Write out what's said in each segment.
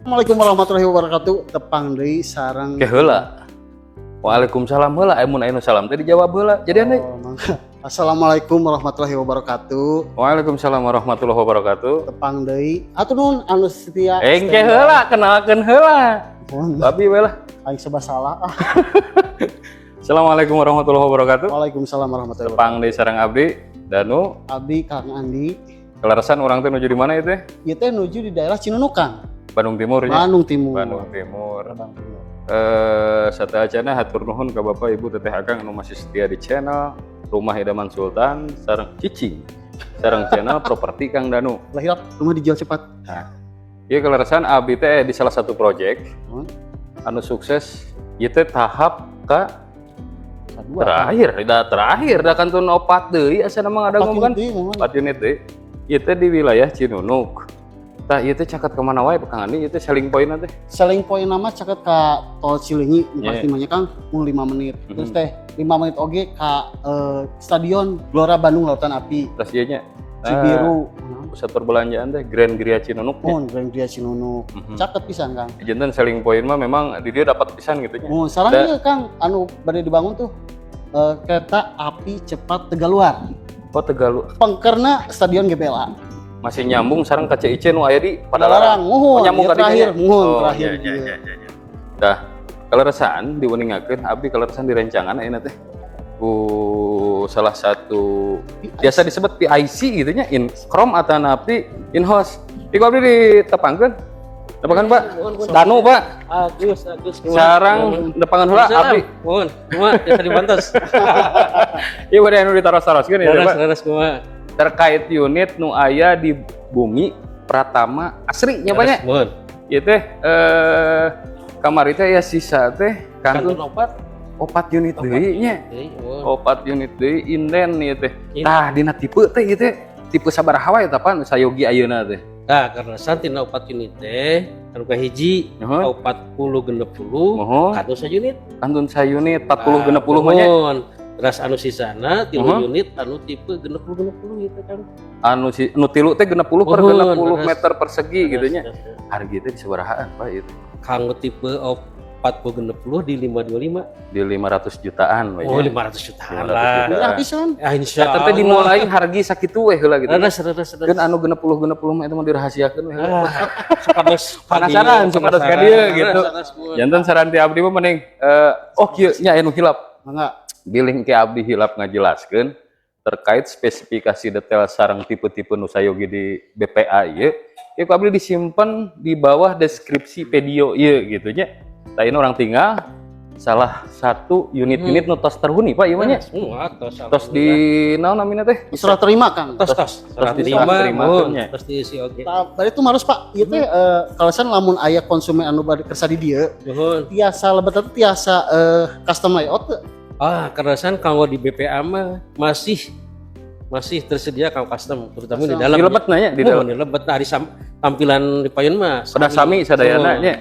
Assalamualaikum warahmatullahi wabarakatuh. Tepang deui sareng Ke heula. Waalaikumsalam heula, amun anu salam teh dijawab heula. Jadi anu. Assalamualaikum warahmatullahi wabarakatuh. Waalaikumsalam warahmatullahi wabarakatuh. Tepang deui. Atuh nun anu setia. Engke heula, kenalkeun heula. Babi we lah. Aing serba salah. Assalamualaikum warahmatullahi wabarakatuh. Waalaikumsalam warahmatullahi Tepang deui sareng abdi Danu. Abdi Kang Andi. Kelarasan orang teh nuju di mana itu? Ieu teh nuju di daerah Cinunukan. Bandung Timur ya. Bandung Timur. Bandung Timur. Bandung Timur. Sateacana hatur nuhun ka Bapak Ibu Teteh Akang anu masih setia di channel Rumah Idaman Sultan sareng Cicing. Sareng channel Properti Kang Danu. Lahir rumah dijual cepat. Nah, ieu kelarasan abdi teh di salah satu proyek anu sukses ieu teh tahap ka terakhir da kantun opat deui asa mah ada ngomong kan 4 unit deui. Ieu teh di wilayah Cinunuk. Tah ieu teh caket ka mana wae Kang Andi? Ieu teh selling point teh. Selling point nama caket ka tol Cileunyi pasti mah Kang mung 5 menit. Terus teh 5 menit oge ka stadion Gelora Bandung Lautan Api. Terus ieu nya Cibiru. Pusat perbelanjaan teh Grand Gria Cinunuk. Grand Gria Cinunuk. Caket pisan Kang. Janten selling point mah memang di dia dapat pisan gitu nya. Sarang ieu Kang anu bade dibangun tuh kereta api cepat Tegaluar. Oh Tegaluar. Pengkerna stadion GBLA. Masih nyambung sareng ka CIC nu aya di Padalarang. Oh, nyambung ka terakhir, terakhir. Iya. Dah, kaleresan diweningakeun abdi kaleresan direncangan ayeuna teh. Salah satu biasa disebut PIC gitu nya, in Chrome atau napi in house. Iku abdi ditepangkeun. Tepangan Pak. Danu Pak. Agus. Sarang depangan heula abdi. Mohon, kumaha biasa dibantos. Ieu bade anu ditaros-taroskeun ya Pak. Laras kumaha. Terkait unit nu aya di Bumi Pratama Asri nya Pak nya. Mohon. Ieu teh kamari teh ya sisa teh kantun opat unit deui nya. 4 unit deui inden ieu teh. Tah dina tipe teh ieu teh tipe sabaraha wae tah Pak nu sayogi ayeuna teh. Nah, karena santina 4 unit teh anu kahiji 40 genep 10 kantun sajunit. Kantun sayunit 40 genep 10 mah nya. Terus anu sisana 3 unit anu tipe genep 10 gitu kan. Anu si nu tilu teh genep 10 per genep 10 meter persegi gitu nya. Harga teh di sabarahaan Pak ieu teh. Kanggo tipe 40 genep 10 di 525 di 500 jutaan we. Oh 500 jutaan lah. Murah pisan. Ya insyaallah. Tapi dimulai harga sakitu we heula gitu. Reres. Kan anu genep 10 mah itu mah dirahasiakeun we heula. Penasaran supados ka dieu gitu. Janten saran ti abdi mah mending kieu nya anu hilap. Mangga. Bilih ke abdi hilap ngajelaskeun terkait spesifikasi detail sareng tipe-tipe nu sayogi di BPA ieu. Ieu abdi disimpen di bawah deskripsi video ieu gitu nya. Tah ini orang tinggal salah satu unit-unit nu tos terhuni Pak ieu mah nya. Tos di naon namina teh? Serah terima Kang. Tos diterima nya. Tos diisi oge. Tadi itu harus Pak, ieu teh kalasan lamun aya konsumen anu bade kersa di dieu, tiasa lebet tiasa custom layout teu? Kerasan kalau di BPA mah masih tersedia kalau custom terutama di dalam. Di lebet nanya di dalam. Di lebet hari tampilan di payun mah. Pada sami sadayana nya.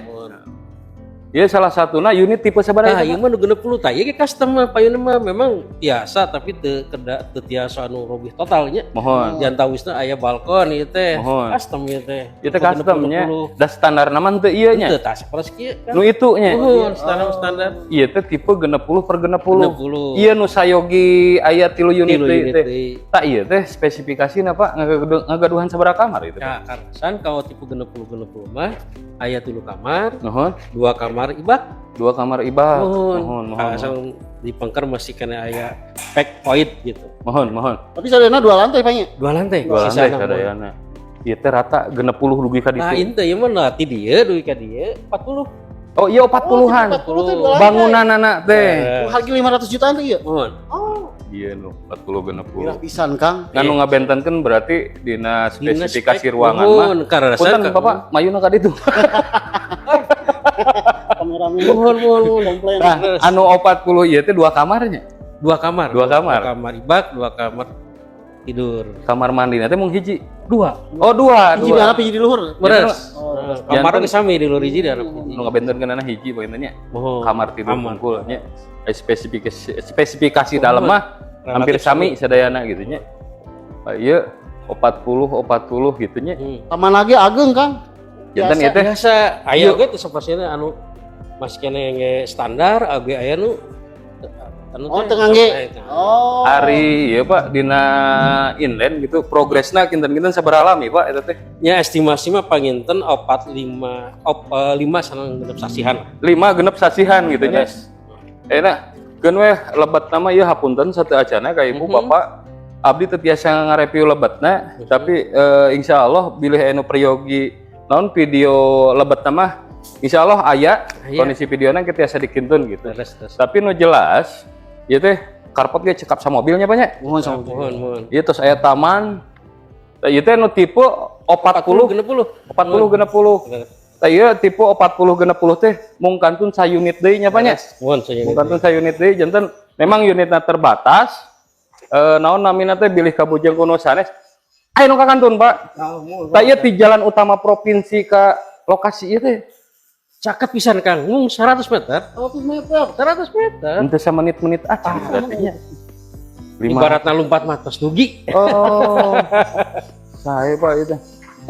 Ieu salah satuna unit tipe sabaraha? Ieu mah nu 60 tah. Ieu custom mah payun mah memang biasa tapi teu tiasa anu robih totalnya. Mohon. Jantawisna aya balkon ieu teh. Custom ieu teh. Ieu teh custom nya. Da standar naman teu ieu nya. Teu tah saperti kieu. Nu itu nya. Standar. Ieu teh tipe genep 10 per genep 10. Ieu nu sayogi aya 3 unit teh. Tah ieu teh spesifikasina Pak ngagaduhan sabaraha kamar itu? Ya, karasan kalau tipe genep 10 mah aya 3 kamar. 2 kamar ibak. 2 kamar ibak. Mohon. Langsung di pengker masih kena aya pack point gitu. Mohon. Tapi sadayana 2 lantai Pak nya. 2 lantai. 2 lantai sadayana. Ieu teh rata genep 10 dugi ka ditu. Nah, ieu ieu mah ti dieu dugi ka dieu 40. Oh iya 40-an. Bangunan anak teh. Harga 500 jutaan teh ieu. Mohon. Iya nu 40 genep 10. Murah pisan Kang. Nganu ngabentenkeun berarti dina spesifikasi ruangan mah. Punten Bapak mayuna ka ditu. Mohon. Nah, anu 40 ieu teh 2 kamarnya. 2 kamar. 2 kamar. 2 kamar ibak, 2 kamar tidur. Kamar mandi teh mung hiji. 2. Oh 2. Hiji harap hiji di luhur. Beres. Kamar ge sami di luar hiji di harap. Nu ngabentenkeunana hiji poinnya nya. Oh, kamar tidur unggul nya. Spesifikasi dalam mah hampir sami sadayana gitu nya. Ieu 40 gitu nya. Taman lagi ageng Kang. Jantan ieu teh biasa aya ge teh sapaseuna anu masih kene ge standar age aya nu anu Oh, teu ngangge. Oh. hari ya Pak dina inland gitu progresna kinten-kinten sabaraha lami Pak eta teh? nya estimasi mah panginten 5 sareng genep sasihan. 5 genep sasihan gitu nya. Enak. Keun we lebat nama ieu hapunten sateu acana ka Ibu Bapak. Abdi teu tiasa ngareview lebatna, tapi insyaallah bilih anu priyogi naon video lebat nama insyaallah aya kondisi videona kita tiasa dikintun gitu. Tapi nu jelas ieu teh karpet ge cekap sa mobilnya banyak. Mohon. Ieu tos aya taman. Ieu teh nu tipe 40 genep 10. Tah ieu tipe 40 genep 10 teh mung kantun sa unit deui nya banyak. Mung kantun sa unit deui janten memang unitna terbatas. Naon namina teh bilih kabujeng kuno sanes. Aya nu kakantun, Pak. Tah ieu ti jalan utama provinsi ka lokasi ieu teh. Cakep pisan Kang, mung 100 meter. 100 meter. 100 meter. Henteu samenit-menit acan berarti nya. Ibaratna lompat mah tos dugi. Oh. Sae Pak itu.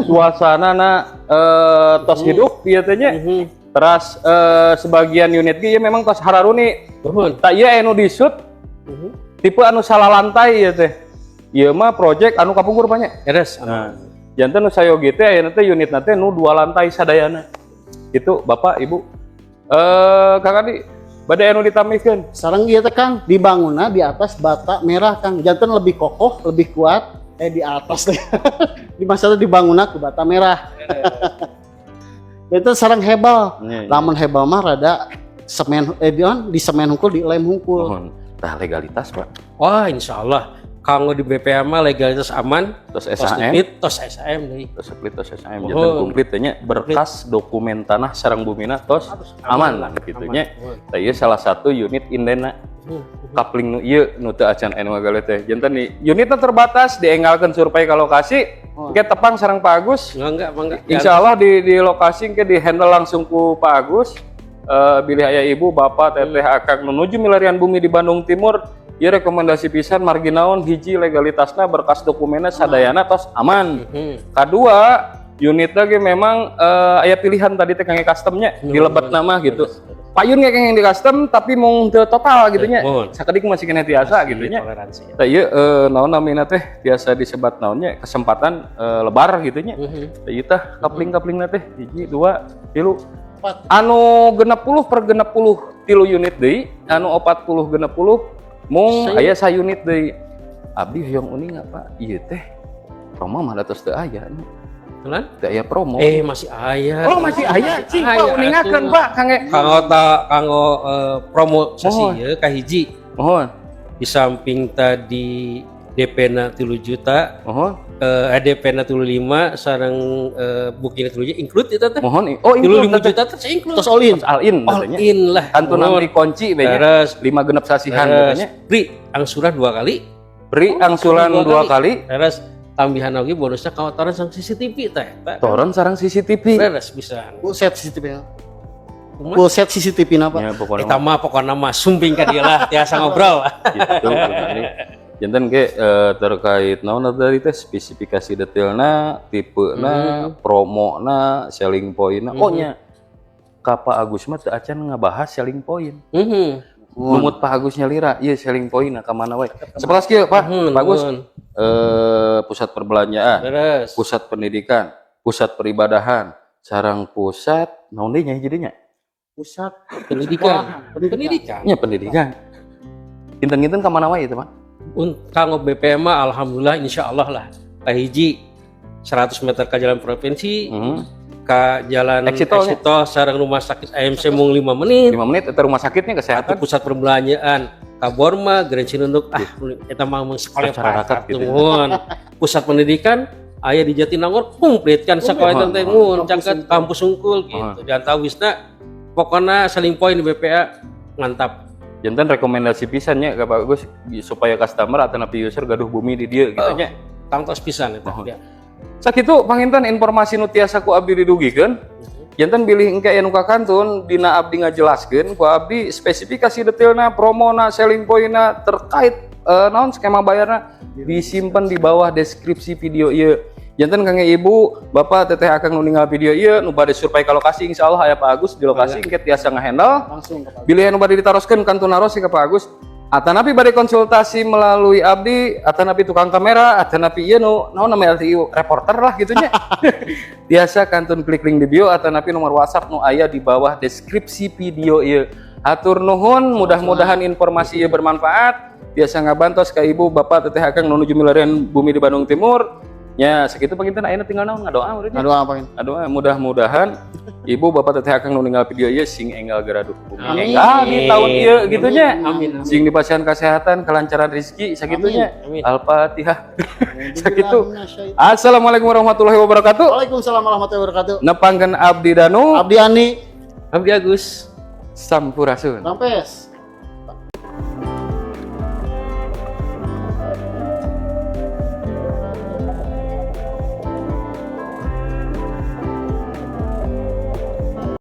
Suasana tos hidup ieu teh nya. Teras sebagian unit ge ieu memang tos hararuni. Tak ieu anu disut. Tipe anu salah lantai ieu teh. Ieu mah project anu kapungkur banyak. Beres. Nah, janten nu sayogi teh ayeuna teh unitna teh nu 2 lantai sadayana. Itu Bapak Ibu. Kang Adi, bade anu ditambihkeun. Sareng ieu teh Kang dibangunna di atas bata merah Kang. Janten lebih kokoh, lebih kuat di atas teh. Di masa itu dibangunna ku bata merah. Itu sareng hebal. Lamun hebal mah rada semen di semen hungkul di lem hungkul. Tah legalitas Pak. Wah, insyaallah kanggo di BPA mah legalitas aman, Tos SAM, tos SAM deui. tos split tos SAM janten komplit teh nya berkas dokumen tanah sareng bumina tos aman kitu nya. Tah ieu salah satu unit indena. Kapling nu ieu nu teu acan anu gale teh. Janten ni unitna terbatas dienggalkeun survei ka lokasi. Engke tepang sareng Pak Agus. Enggak. Insyaallah di lokasi engke di handle langsung ku Pak Agus. Bilih aya ibu, bapak, teteh, akang menuju milarian bumi di Bandung Timur. Ieu rekomendasi pisan margi naon hiji legalitasna berkas dokumenna sadayana tos aman. Kadua unitnya ge memang aya pilihan tadi teh kangge customnya di lebat nama gitu. Payun ge kangge di custom tapi mung teu total gitu nya. Sakedik masih kena tiasa gitu nya. Tah ieu naon namina teh biasa disebat naonnya kesempatan lebar gitu nya. Tah ieu tah kapling-kaplingna teh hiji, dua, tilu. Anu genep puluh per genep puluh tilu unit deui, anu 40 genep puluh mung aya sa unit deui. Abdi hoyong uning apa? Ieu teh promo mah tos teu aya. Kelan? Teu aya promo. Masih aya. Oh, masih aya. Cing Pak uningakeun Pak kangge kanggo promo sasi ieu kahiji. Mohon. Di samping tadi DP-na 3 juta. DP-na 35 sareng booking 3 juta include itu teh. Mohon. Oh, 5 juta teh include. Tos all in. All in katanya. All in lah. Kantuna dikunci we nya. 5 genep sasihan katanya. Free angsuran 2 kali. Free angsuran 2 kali. Terus tambahan lagi bonusnya kaotoran sareng CCTV teh. Toron sareng CCTV. Beres bisa. Full set CCTV. Full set CCTV napa? Ya Eta mah pokona mah sumping ka dieu lah tiasa ngobrol. Gitu. Janten ge terkait naon tadi teh spesifikasi detailna, tipena, promona, selling pointna. Oh nya ka Pak Agus mah teu acan ngabahas selling point. Lumut Pak Agus nyalira, ieu selling pointna ka mana we. Sapelas kieu Pak, Pak Agus. Pusat perbelanjaan, pusat pendidikan, pusat peribadahan, sareng pusat naon deui nya jadinya? Pusat pendidikan. Nya pendidikan. Kinten-kinten ka mana wae itu, Pak? Kanggo BPM mah alhamdulillah insyaallah lah. Kahiji 100 meter ke jalan provinsi, ke jalan Exitol sareng rumah sakit AMC mung 5 menit. 5 menit eta rumah sakitnya kesehatan. Pusat perbelanjaan Kaborma, Grand Cinunduk, eta mah mung sekolah masyarakat gitu. Pusat pendidikan aya di Jatinangor komplit kan sakola teh mun cangkat kampus unggul gitu. Dan tawisna pokona selling point di BPA mantap. Jantan rekomendasi pisannya ka Pak Gus supaya customer atau napi user gaduh bumi di dia gitu nya. Tangtos pisan eta. Sakitu panginten informasi nu tiasa ku abdi didugikeun. Jantan bilih engke anu kakantun dina abdi ngajelaskeun ku abdi spesifikasi detailna, promona, selling pointna terkait naon skema bayarna disimpan di bawah deskripsi video ieu. Janten kangge ibu, bapak, teteh akang nu ninggal video ieu nu bade survei ka lokasi insyaallah aya Pak Agus di lokasi engke tiasa ngahandle. Langsung ke Pak. Pilihan nu bade ditaroskeun kantu naros ka Pak Agus. Atanapi bade konsultasi melalui abdi, atanapi tukang kamera, atanapi ieu nu naon namanya reporter lah gitunya. Tiasa kantun klik link di bio atanapi nomor WhatsApp nu aya di bawah deskripsi video ieu. Hatur nuhun, mudah-mudahan informasi ieu bermanfaat. Biasa ngabantos ka ibu, bapak, teteh akang nu nuju milarian bumi di Bandung Timur. Ya, segitu panginten ayeuna tinggal naon ngadoa urang. Ngadoa apa ini? Aduh, mudah-mudahan ibu bapak teteh akang nu ninggal video ieu sing enggal garaduh bumi Amin. enggal di tahun ieu gitunya. Amin. Sing dipasihan kesehatan, kelancaran rezeki sakitunya. Amin. Al-Fatihah. Sakitu. Bismillahirrahmanirrahim. Assalamualaikum warahmatullahi wabarakatuh. Waalaikumsalam warahmatullahi wabarakatuh. Nepangkeun abdi danu Abdi Ani, Abdi Agus. Sampurasun. Rampes.